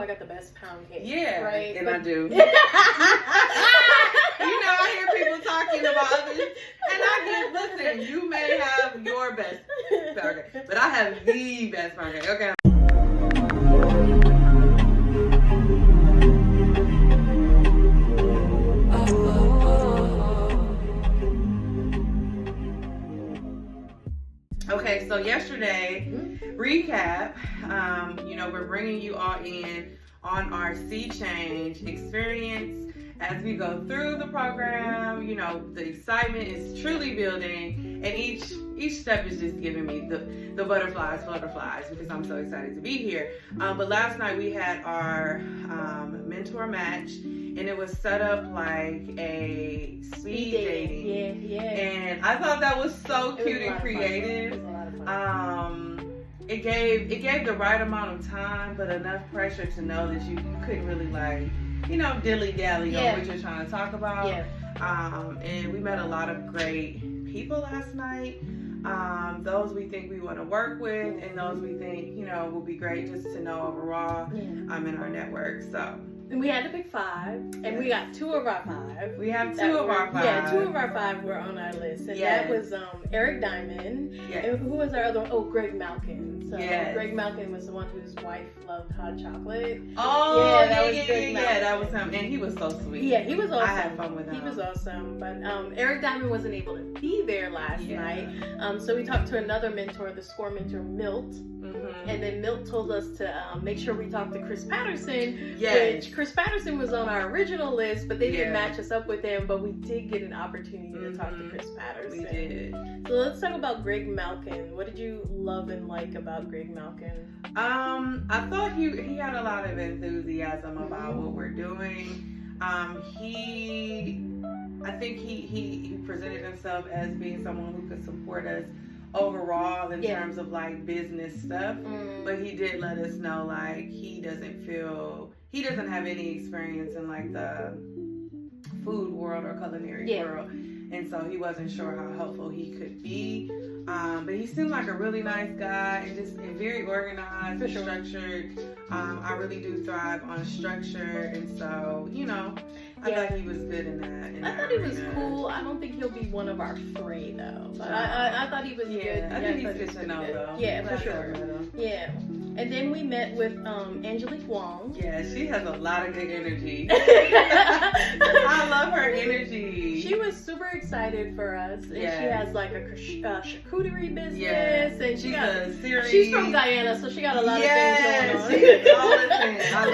got the best pound cake. Yeah, right. And I do. I hear people talking about others, and I get. Listen, you may have your best pound cake, but I have the best pound cake. Okay. Okay, so yesterday, recap, we're bringing you all in on our sea change experience as we go through the program. The excitement is truly building, and each step is just giving me the butterflies because I'm so excited to be here. But last night we had our mentor match, and it was set up like a speed dating. Yeah. And I thought that was so cute and creative. It was a lot of fun. It gave the right amount of time, but enough pressure to know that you couldn't really dilly-dally on what you're trying to talk about. Yeah. And we met a lot of great people last night. Those we think we want to work with, and those we think, will be great just to know overall in our network. So. And we had to pick 5, and we got 2 of our 5. We have 2 of our 5. Yeah, 2 of our 5 were on our list, and that was Eric Diamond. Yes. And who was our other one? Oh, Greg Malkin. So Greg Malkin was the one whose wife loved hot chocolate. Oh, yeah, that was him, and he was so sweet. Yeah, he was awesome. I had fun with him. He was awesome, but Eric Diamond wasn't able to be there last night. So we talked to another mentor, the score mentor, Milt. Mm-hmm. And then Milt told us to make sure we talked to Chris Patterson, which Chris Patterson was on our original list, but they didn't match us up with him, but we did get an opportunity to talk to Chris Patterson. We did. So let's talk about Greg Malkin. What did you love and like about Greg Malkin? I thought he had a lot of enthusiasm about what we're doing. I think he presented himself as being someone who could support us overall in terms of like business stuff, but he did let us know like he doesn't have any experience in like the food world or culinary world, and so he wasn't sure how helpful he could be, but he seemed like a really nice guy and very organized and structured. I really do thrive on structure, and so I thought he was good in that. I thought he was cool. I don't think he'll be one of our 3 though. But I thought he was good. I think he's good to know though. Yeah, for sure. Yeah. And then we met with Angelique Wong. Yeah, she has a lot of good energy. I love her energy. She was super excited for us. And she has like a charcuterie business. And she's from Guyana, so she got a lot of things going on. I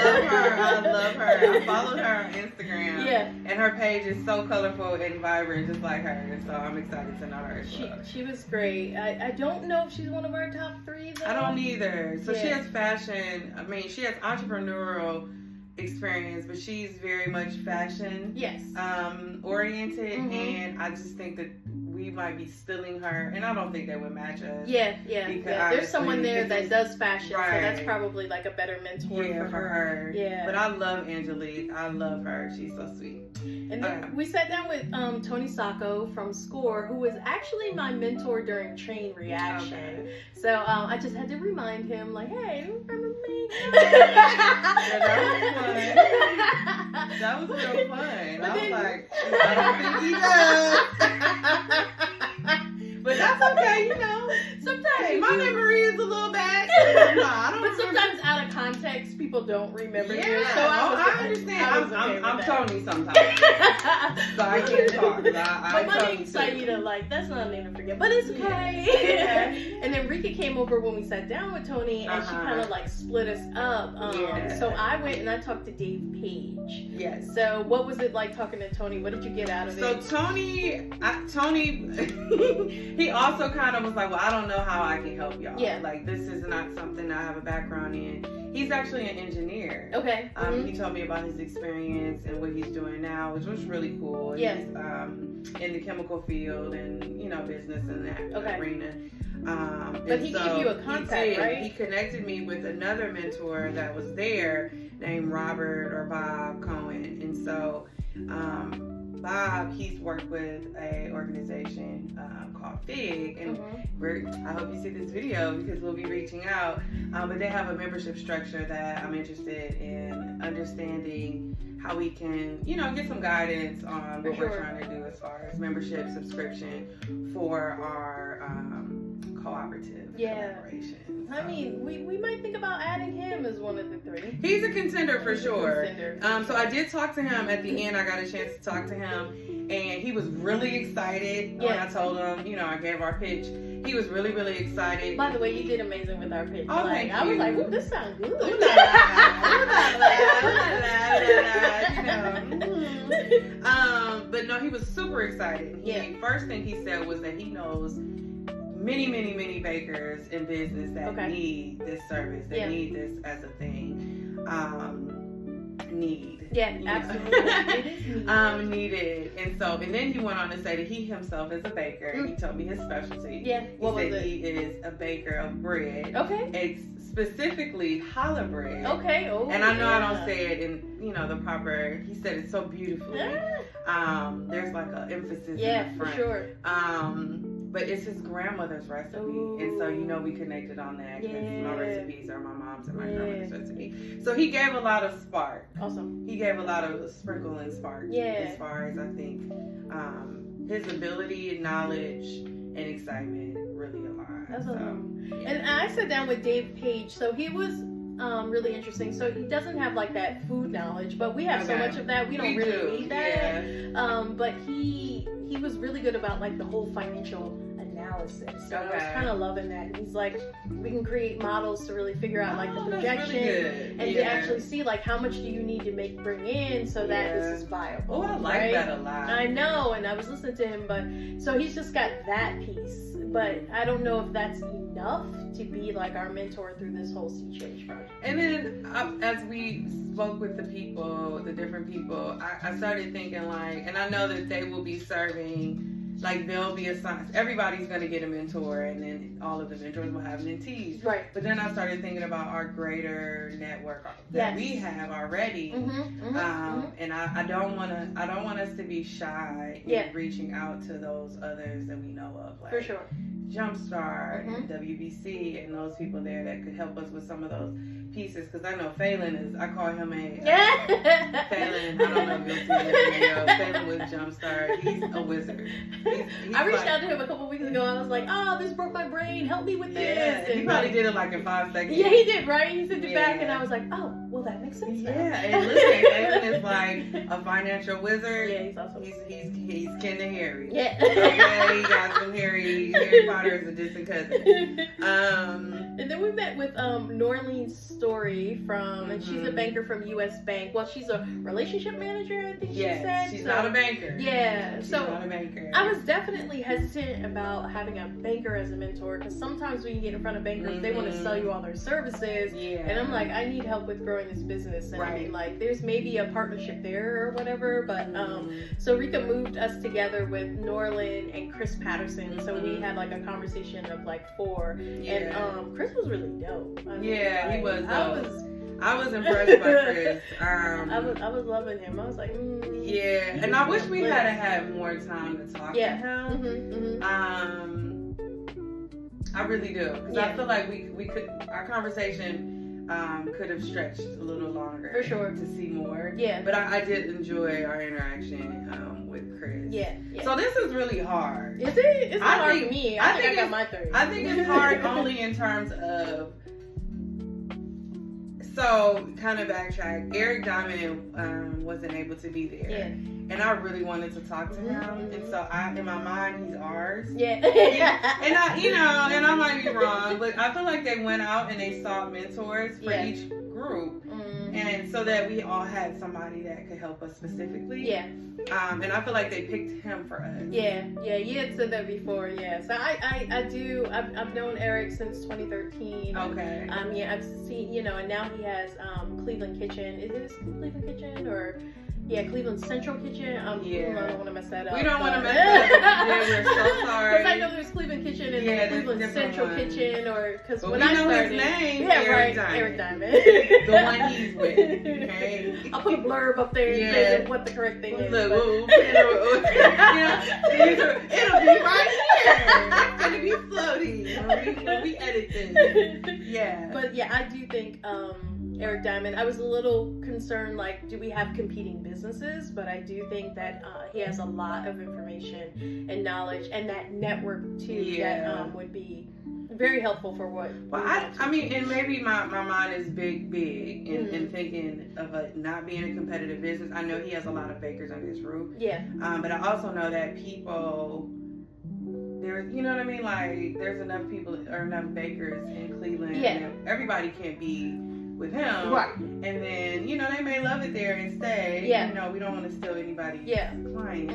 love her. I followed her on Instagram. Yeah. And her page is so colorful and vibrant, just like her. And so I'm excited to know her as well. She was great. I don't know if she's one of our top 3 though. I don't either. So she has fashion. I mean, she has entrepreneurial experience, but she's very much fashion oriented, and I just think that we might be stealing her, and I don't think that would match us. Yeah. There's someone there that does fashion, so that's probably like a better mentor for her. Yeah. But I love Angelique. I love her. She's so sweet. And then we sat down with Tony Sacco from Score, who was actually my mentor during Train Reaction. Okay. So I just had to remind him, like, hey, remember me? That was real fun. I was like, I don't think he does. But that's okay, sometimes my memory is a little bad. But sometimes out of context, people don't remember you. So I understand. I'm Tony sometimes. So I can't talk. But my name's Saida, like, that's not a name to forget. But it's okay. And then Rika came over when we sat down with Tony, and she kind of like split us up. So I went and I talked to Dave Paige. Yes. So what was it like talking to Tony? What did you get out of it? So Tony, he also kind of was like, well, I don't know how I can help y'all. Yeah. Like, this is not something I have a background in. He's actually an engineer. Okay. He told me about his experience and what he's doing now, which was really cool. Yeah. He's in the chemical field and, business in that arena. But he gave you a contact, right? He connected me with another mentor that was there named Robert or Bob Cohen. And so Bob, he's worked with a organization called FIG, and I hope you see this video because we'll be reaching out. But they have a membership structure that I'm interested in understanding how we can, get some guidance on what we're trying to do as far as membership subscription for our cooperative collaboration. I mean, we might think about adding him as one of the 3. He's a contender for sure. So I did talk to him at the end. I got a chance to talk to him, and he was really excited when I told him, I gave our pitch. He was really, really excited. By the way, you did amazing with our pitch. Oh, thank you. I was like, ooh, this sounds good. But no, he was super excited. First thing he said was that he knows many, many, many bakers in business that need this service, that need this as a thing. Absolutely. It is needed. And then he went on to say that he himself is a baker. He told me his specialty. He said he is a baker of bread. Okay. Specifically challah bread. Okay. Oh, and I know I don't say it in the proper. He said it so beautifully. There's like an emphasis in the front. For sure. But it's his grandmother's recipe. Ooh. And so, we connected on that because my recipes are my mom's and my grandmother's recipe. So he gave a lot of spark. Awesome. He gave a lot of sprinkle and spark. As far as I think his ability, knowledge, and excitement really aligned. That's awesome. And I sat down with Dave Paige. So he was really interesting. So he doesn't have like that food knowledge, but we have so much of that. We don't really need that. Yeah. But he was really good about like the whole financial analysis. So I was kind of loving that. And he's like, we can create models to really figure out like the projection and to actually see like how much do you need to bring in so that this is viable. Oh, I like that a lot. I know, and I was listening to him, but so he's just got that piece. But I don't know if that's enough to be like our mentor through this whole sea change project. And then as we spoke with the different people, I started thinking like, and I know that they will be serving, like they'll be assigned, everybody's going to get a mentor, and then all of the mentors will have mentees. Right. But then I started thinking about our greater network that we have already. And I don't want us to be shy in reaching out to those others that we know of. Like, for sure. Jumpstart and WBC and those people there that could help us with some of those pieces, because I know Phelan I call him Phelan, I don't know if you'll see that video. Phelan with Jumpstart, he's a wizard. He's I reached out to him a couple weeks ago. I was like, this broke my brain, help me with this. And he probably did it like in 5 seconds. Yeah, he did, right? He sent it back and I was like, well that makes sense now. And listen, Phelan is like a financial wizard. Yeah, he's awesome. He's kin to Harry. Yeah. Okay, he got some Harry Potter is a distant cousin. And then we met with Norlyn Story and she's a banker from U.S. Bank. Well, she's a relationship manager, I think she said. She's not a banker. Yeah. She's not a banker. I was definitely hesitant about having a banker as a mentor, because sometimes when you get in front of bankers, they want to sell you all their services. Yeah. And I'm like, I need help with growing this business. And I mean, like, there's maybe a partnership there or whatever, but so Rika moved us together with Norlyn and Chris Patterson. So we had like a conversation of like 4. Yeah. And Chris was really dope. I mean, he was dope. I was impressed by Chris. I was loving him. I was like, yeah, and I wish we had more time to talk to him. I really do, because I feel like we could, our conversation could have stretched a little longer for sure to see more. Yeah, but I did enjoy our interaction with Chris. Yeah. So this is really hard. Is it? It's not hard for me. I think I got my 30. I think it's hard only in terms of. So, kind of backtrack, Eric Diamond wasn't able to be there. Yeah. And I really wanted to talk to him. And so, in my mind, he's ours. Yeah. And and I might be wrong, but I feel like they went out and they sought mentors for each group. And so that we all had somebody that could help us specifically. Yeah. And I feel like they picked him for us. Yeah. Yeah, you had said that before. Yeah. So I do. I've known Eric since 2013. Okay. Yeah, I've seen, and now he has Cleveland Kitchen. Is it Cleveland Kitchen or? Yeah, Cleveland Central Kitchen. I don't want to mess that up. We don't want to mess it up. Yeah, we're so sorry. Because I know there's Cleveland Kitchen and Cleveland Central Kitchen, or because when I started, his name, Eric Diamond, the one he's with. Okay. I'll put a blurb up there and say what the correct thing is. Look, it'll be right here. It's gonna be floating when we edit this. Yeah. But yeah, I do think Eric Diamond, I was a little concerned, like, do we have competing businesses? But I do think that he has a lot of information and knowledge and that network too that would be very helpful for what. Well, I mean, and maybe my mind is big in thinking of not being a competitive business. I know he has a lot of bakers under his roof. Yeah. But I also know that people, you know what I mean? Like, there's enough people or enough bakers in Cleveland. Yeah. Everybody can't be with him. Right. And then, you know, they may love it there and stay. Yeah. You know, we don't want to steal anybody's client.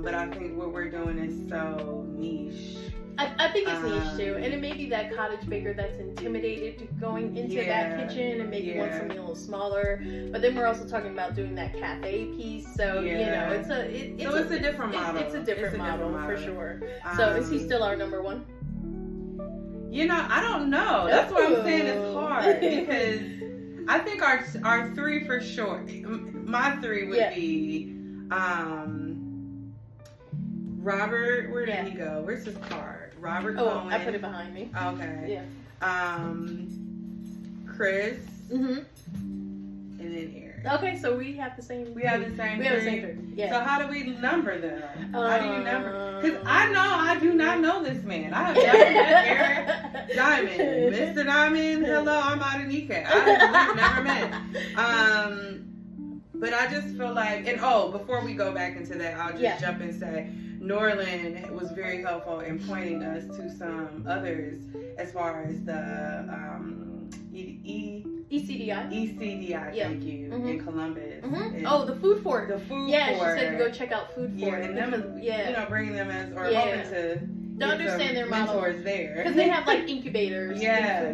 But I think what we're doing is so niche. I think it's niche too, and it may be that cottage baker that's intimidated to going into that kitchen and maybe wants something a little smaller. But then we're also talking about doing that cafe piece, so you know, it's a different model. It's a different model for sure. So is he still our number one? You know, I don't know. That's what I'm saying. It's hard because I think our three for sure. My three would be Robert. Where did he go? Where's his card? Robert Cohen. I put it behind me. Okay. Yeah. Chris. And then Eric. Okay, so we have the same. We have the same. Three. Yeah. So how do we number them? How do you number? Because I do not know this man. I have never met Eric Diamond, Mr. Diamond. Hello, I'm Outake. We've never met. But I just feel like, and before we go back into that, I'll just jump and say, Norlyn was very helpful in pointing us to some others as far as the ECDI, thank you, in Columbus. The food fort. The food fort. Yeah, she said to go check out food fort. And them, you know, bringing them as, or hoping to understand their model. Mentors there. Because they have, like, incubators. Yeah.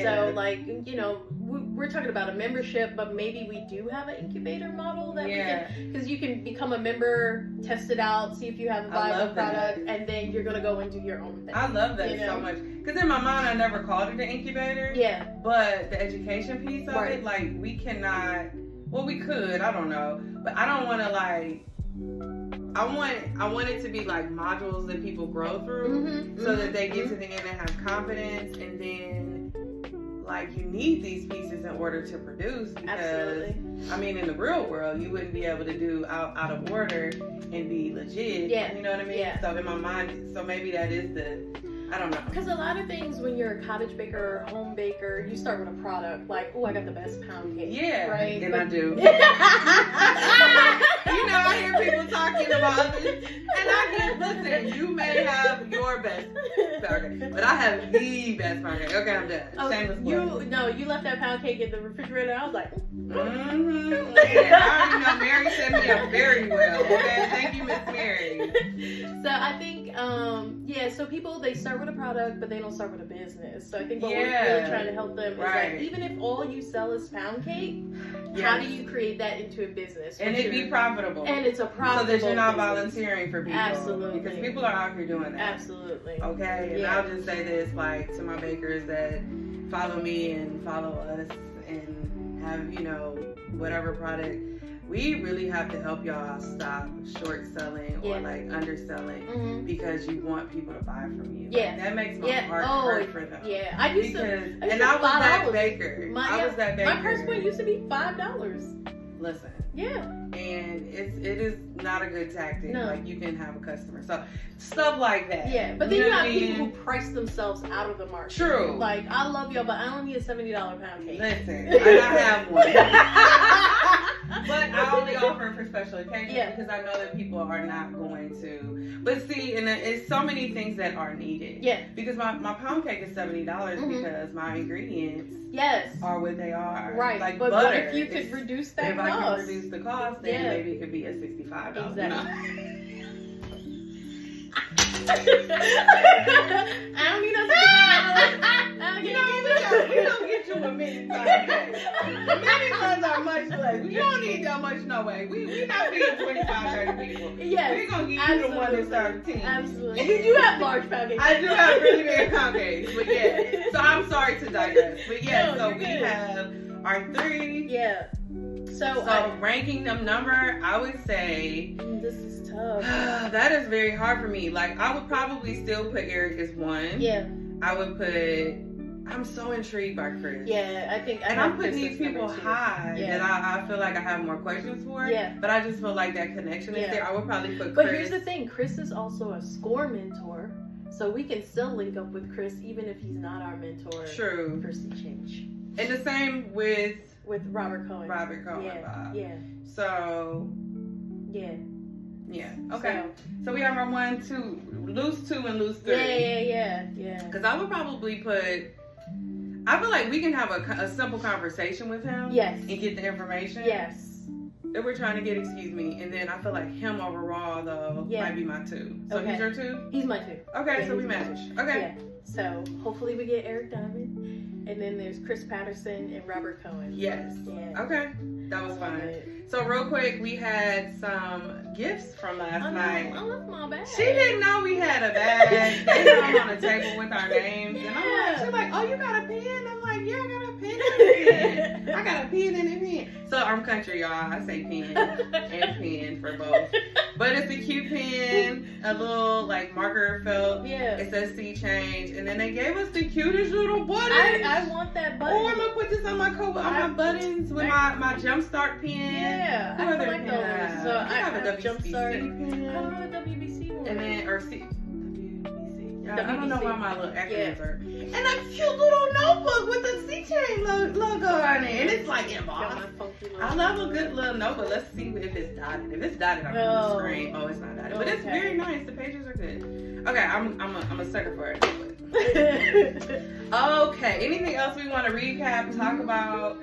So, like, you know, we're talking about a membership, but maybe we do have an incubator model that we can, because you can become a member, test it out, see if you have a viable product, and then you're going to go and do your own thing. I love that so much. Because in my mind, I never called it an incubator. Yeah. But the education piece of it, like, we cannot, well, we could, I don't know. But I don't want to, like, I want it to be like modules that people grow through so that they get to the end and have confidence, and then like you need these pieces in order to produce, because I mean in the real world you wouldn't be able to do out of order and be legit. Yeah. You know what I mean? Yeah. So in my mind, so maybe that is I don't know. Because a lot of things, when you're a cottage baker or home baker, you start with a product like, I got the best pound cake. Yeah, right. And I do. You know, I hear people talking about this, and I hear, listen, you may have your best pound cake, but I have the best pound cake. Okay, I'm done. Shameless. You left that pound cake in the refrigerator. I was like, yeah, I already know Mary set me up very well. Okay, thank you, Miss Mary. So I think, so people, they start with a product, but they don't start with a business. So I think what we're really trying to help them is that even if all you sell is pound cake, how do you create that into a business? And it be profitable. And it's a profitable so that you're not volunteering for people. Absolutely. Because people are out here doing that. Absolutely. Okay? And I'll just say this, like, to my bakers that follow me and follow us and have, you know, whatever product. We really have to help y'all stop short selling or like underselling because you want people to buy from you. Yeah. Like, that makes my heart hurt for them. Yeah. I was that baker. I was that baker. My price point used to be $5. Listen. Yeah. And it is not a good tactic. No. Like, you can have a customer. So stuff like that. Yeah. But then you have people who price themselves out of the market. True. Like, I love y'all, but I don't need a $70 pound cake. Listen, I have one. But I only offer it for special occasions because I know that people are not going to. But see, and it's so many things that are needed. Yeah. Because my pound cake is $70 because my ingredients are what they are. Right. Like but butter. What if you could reduce that cost? If I can reduce the cost, then maybe it could be a $65. Exactly. I don't need we don't get you a mini pound cake. Mini pounds are much less. We don't need that much, no way. We not feeding 25, 30 people. Yes, we're going to give you the one that serves 10. Absolutely. You do have large pound cakes. I do have really big pound cakes, but so I'm sorry to digress. But so we have our three. Yeah. So ranking them number, I would say this is tough. That is very hard for me. Like, I would probably still put Eric as 1. Yeah. I would put. I'm so intrigued by Chris. Yeah, I think. And I'm putting these people high that I feel like I have more questions for. Yeah. But I just feel like that connection is there. I would probably put Chris. But here's the thing: Chris is also a score mentor, so we can still link up with Chris even if he's not our mentor. True. For Sea Change. And the same with Robert Cohen. Yeah. So. Yeah. Yeah. Okay. So we have our 1, 2, lose 2, and lose 3. Yeah. Because I would probably put. I feel like we can have a simple conversation with him. Yes. And get the information. Yes. That we're trying to get, and then I feel like him overall though might be my 2. So he's your 2? He's my 2. Okay, so we match. Okay. Yeah. So hopefully we get Eric Diamond, and then there's Chris Patterson and Robert Cohen. Yes. Yeah. Okay. That was fun. So real quick, we had some gifts from last night. I love my bag. She didn't know we had a bag. They had them on the table with our names, and I'm like, she's like, oh, you got a pen? I'm like, yeah, I got a pen and a pen. I got a pen and a pen. So I'm country, y'all. I say pen and pen for both. But it's a cute pen, a little like marker felt. Yeah. It says Sea Change, and then they gave us the cutest little buttons. I want that button. Oh, I'm gonna put this on my coat on my buttons with my Jumpstart pen. Yeah, I like those. So I have a Jumpstart pen. I don't know what WBC one. And then WBC. I don't know why my little acronyms are. And a cute little notebook with the Sea Change logo on it, and it's like embossed. I love a good little notebook. Let's see if it's dotted. If it's dotted, I'm on the screen. Oh, it's not dotted, but it's very nice. The pages are good. Okay, I'm a sucker for it. Okay, anything else we want to recap, talk about? I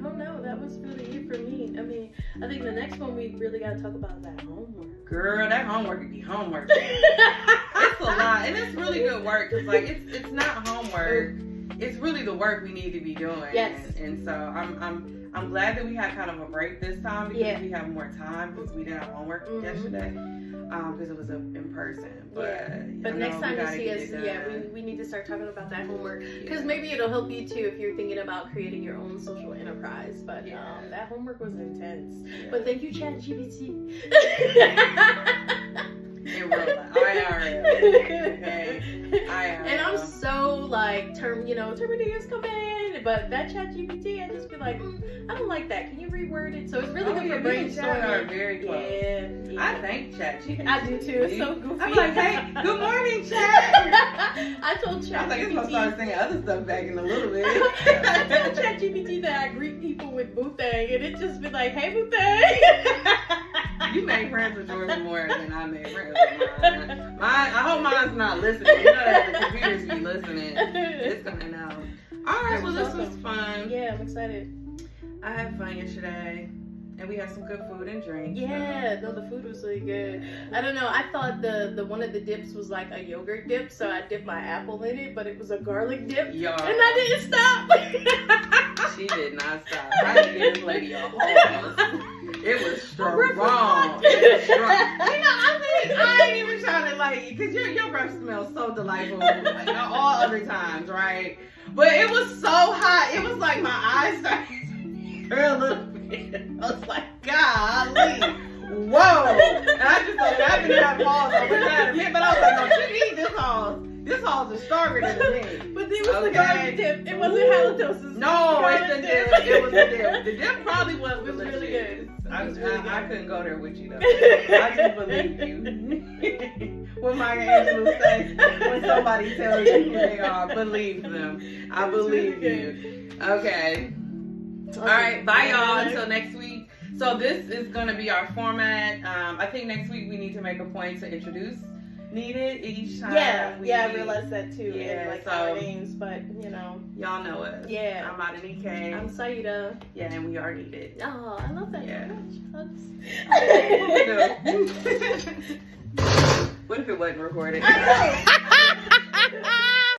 don't know. That was really it for me. I mean, I think the next one we really got to talk about is that homework. Girl, that homework could be homework. It's a lot, and it's really good work because like it's not homework. It's really the work we need to be doing. Yes. And so I'm glad that we had kind of a break this time because we have more time because we didn't have homework yesterday because it was in person. But next time you see us, we need to start talking about that homework because maybe it'll help you too if you're thinking about creating your own social enterprise. But that homework was intense. Yeah. But thank you, ChatGPT. In real life. IRL. And I'm so like Terminator's coming, but that ChatGPT, I just feel like I don't like that. Can you reword it? So it's really good for brainstorming. Are very close. Yeah. I thank ChatGPT. I do too. It's so goofy. I'm like, hey, good morning, Chat. I told ChatGPT. I was like, it's gonna start saying other stuff back in a little bit. I told ChatGPT that I greet people with Bootang, and it just be like, hey, Bootang. You made friends with Jordan more than I made friends with mine. I hope mine's not listening. You know that the computers be listening. It's gonna know. Alright, well this was fun. Yeah, I'm excited. I had fun yesterday. And we had some good food and drink. Yeah, no, the food was really good. I don't know, I thought the one of the dips was like a yogurt dip, so I dipped my apple in it, but it was a garlic dip. Y'all. And I didn't stop. She did not stop. I had to give this lady a horse. It was strong. It was strong. You know, I ain't even trying to like, because your breath smells so delightful like, all other times, right? But it was so hot. It was like my eyes started to burn a little bit. I was like, golly. Whoa. And I just thought I've been in that pause over time. But I was like, no, she needs this pause. This halls is stronger than me. But it was the garlic dip. It wasn't halitosis. No, it's the dip. It was the dip. The dip probably was really good. I couldn't go there with you though. I just believe you. What Maya Angelou say when somebody tells you who they are, believe them. I believe you. Okay. All right. Bye y'all. Until next week. So this is going to be our format. I think next week we need to make a point to introduce Kneaded each time. I realized that too. Yeah, like our names, but you know. Y'all know us. Yeah. I'm Outake. I'm Saida. Yeah, and we are Kneaded. Oh, I love that. Yeah. Hugs. What if it wasn't recorded? I know.